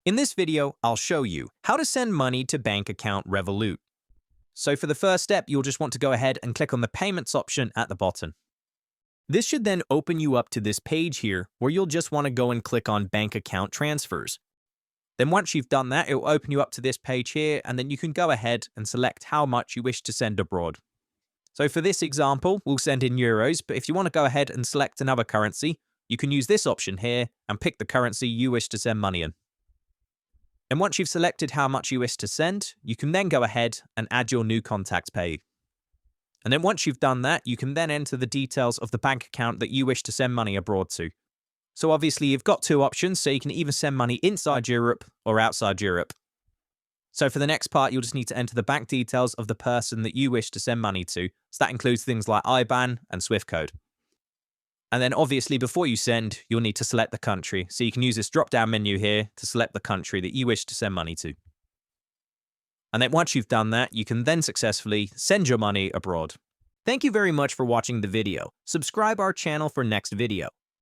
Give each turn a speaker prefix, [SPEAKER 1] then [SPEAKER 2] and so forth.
[SPEAKER 1] In this video, I'll show you how to send money to bank account Revolut. So for the first step, you'll just want to go ahead and click on the payments option at the bottom. This should then open you up to this page here where you'll just want to go and click on bank account transfers. Then once you've done that, it will open you up to this page here, and then you can go ahead and select how much you wish to send abroad. So for this example, we'll send in euros, but if you want to go ahead and select another currency, you can use this option here and pick the currency you wish to send money in. And once you've selected how much you wish to send, you can then go ahead and add your new contact pay. And then once you've done that, you can then enter the details of the bank account that you wish to send money abroad to. So obviously you've got two options, so you can either send money inside Europe or outside Europe. So for the next part, you'll just need to enter the bank details of the person that you wish to send money to. So that includes things like IBAN and SWIFT code. And then obviously before you send, you'll need to select the country. So you can use this drop-down menu here to select the country that you wish to send money to. And then once you've done that, you can then successfully send your money abroad. Thank you very much for watching the video. Subscribe our channel for next video.